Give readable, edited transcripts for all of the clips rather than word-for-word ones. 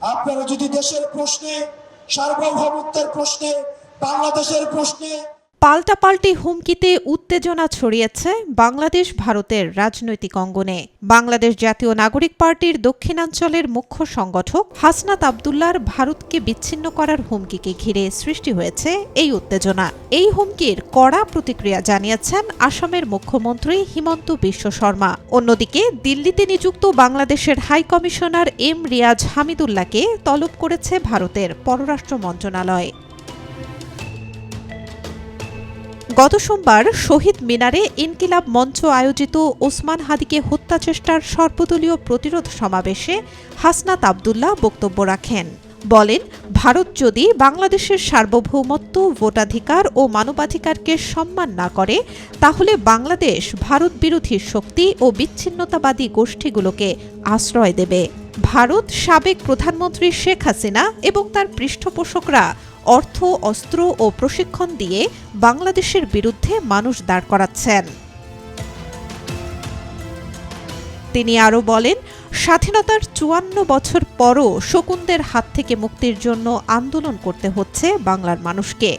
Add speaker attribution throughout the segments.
Speaker 1: আপনারা যদি দেশের প্রশ্নে, সার্বভৌমত্বের প্রশ্নে, বাংলাদেশের প্রশ্নে
Speaker 2: পাল্টাপাল্টি হুমকিতে উত্তেজনা ছড়িয়েছে বাংলাদেশ ভারতের রাজনৈতিক অঙ্গনে। বাংলাদেশ জাতীয় নাগরিক পার্টির দক্ষিণাঞ্চলের মুখ্য সংগঠক হাসনাত আব্দুল্লাহর ভারতকে বিচ্ছিন্ন করার হুমকিকে ঘিরে সৃষ্টি হয়েছে এই উত্তেজনা। এই হুমকির কড়া প্রতিক্রিয়া জানিয়েছেন আসামের মুখ্যমন্ত্রী হিমন্ত বিশ্ব শর্মা। অন্যদিকে দিল্লিতে নিযুক্ত বাংলাদেশের হাই কমিশনার এম রিয়াজ হামিদুল্লাহকে তলব করেছে ভারতের পররাষ্ট্র মন্ত্রণালয়। গত সোমবার শহীদ মিনারে ইনকিলাব মঞ্চ আয়োজিত ওসমান হাদিকে হত্যা চেষ্টার সর্বদলীয় প্রতিরোধ সমাবেশে হাসনাত আব্দুল্লাহ বক্তব্য রাখেন। বলেন, ভারত যদি বাংলাদেশের সার্বভৌমত্ব, ভোটাধিকার ও মানবাধিকারকে সম্মান না করে, তাহলে বাংলাদেশ ভারত বিরোধী শক্তি ও বিচ্ছিন্নতাবাদী গোষ্ঠীগুলোকে আশ্রয় দেবে। ভারত সাবেক প্রধানমন্ত্রী শেখ হাসিনা এবং তার পৃষ্ঠপোষকরা অর্থ, অস্ত্র ও প্রশিক্ষণ দিয়ে বাংলাদেশের বিরুদ্ধে মানুষ দাঁড় করাচ্ছেন। তিনি আরও বলেন, স্বাধীনতার ৫৪ বছর পরও শকুনদের হাত থেকে মুক্তির জন্য আন্দোলন করতে হচ্ছে বাংলার মানুষকে।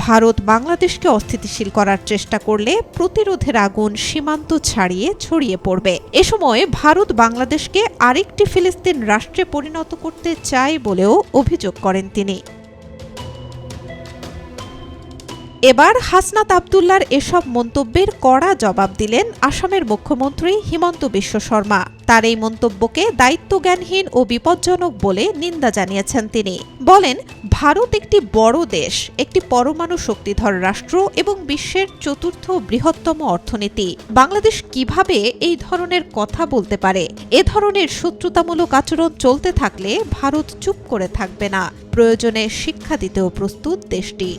Speaker 2: ভারত বাংলাদেশকে অস্থিতিশীল করার চেষ্টা করলে প্রতিরোধের আগুন সীমান্ত ছাড়িয়ে ছড়িয়ে পড়বে। এ সময় ভারত বাংলাদেশকে আরেকটি ফিলিস্তিন রাষ্ট্রে পরিণত করতে চায় বলেও অভিযোগ করেন তিনি। এবার হাসনাত আব্দুল্লাহর এসব মন্তব্যের কড়া জবাব দিলেন আসামের মুখ্যমন্ত্রী হিমন্ত বিশ্ব শর্মা। তার এই মন্তব্যকে দায়িত্বজ্ঞানহীন ও বিপজ্জনক বলে নিন্দা জানিয়েছেন তিনি। বলেন, ভারত একটি বড় দেশ, একটি পরমাণু শক্তিধর রাষ্ট্র এবং বিশ্বের ৪র্থ বৃহত্তম অর্থনীতি। বাংলাদেশ কিভাবে এই ধরনের কথা বলতে পারে? এ ধরনের শত্রুতামূলক আচরণ চলতে থাকলে ভারত চুপ করে থাকবে না, প্রয়োজনে শিক্ষা দিতেও প্রস্তুত দেশটি।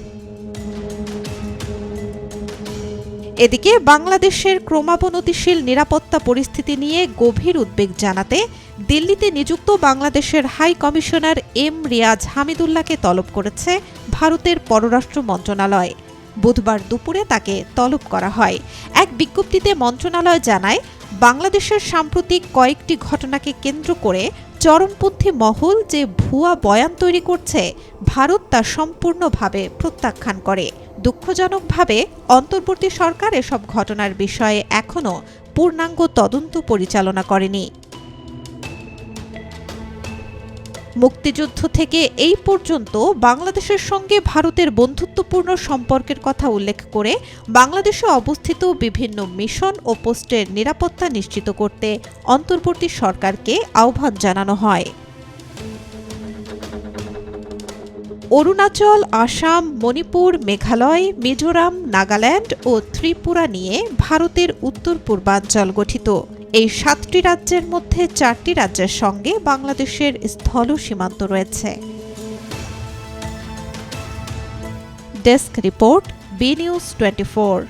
Speaker 2: এদিকে বাংলাদেশের ক্রমাবনতিশীল নিরাপত্তা পরিস্থিতি নিয়ে গভীর উদ্বেগ জানাতে দিল্লিতে নিযুক্ত বাংলাদেশের হাই কমিশনার এম রিয়াজ হামিদুল্লাহকে তলব করেছে ভারতের পররাষ্ট্র মন্ত্রণালয়। বুধবার দুপুরে তাকে তলব করা হয়। এক বিজ্ঞপ্তিতে মন্ত্রণালয় জানায়, বাংলাদেশের সাম্প্রতিক কয়েকটি ঘটনাকে কেন্দ্র করে চরমপন্থী মহল যে ভুয়া বয়ান তৈরি করছে, ভারত তা সম্পূর্ণভাবে প্রত্যাখ্যান করে। দুঃখজনকভাবে অন্তর্বর্তী সরকার এসব ঘটনার বিষয়ে এখনও পূর্ণাঙ্গ তদন্ত পরিচালনা করেনি। মুক্তিযুদ্ধ থেকে এই পর্যন্ত বাংলাদেশের সঙ্গে ভারতের বন্ধুত্বপূর্ণ সম্পর্কের কথা উল্লেখ করে বাংলাদেশে অবস্থিত বিভিন্ন মিশন ও পোস্টের নিরাপত্তা নিশ্চিত করতে অন্তর্বর্তী সরকারকে আহ্বান জানানো হয়। অরুণাচল, আসাম, মণিপুর, মেঘালয়, মিজোরাম, নাগাল্যান্ড ও ত্রিপুরা নিয়ে ভারতের উত্তর পূর্বাঞ্চল গঠিত। এই ৭টি রাজ্যের মধ্যে ৪টি রাজ্যের সঙ্গে বাংলাদেশের স্থল সীমান্ত রয়েছে। Desk report, B news 24।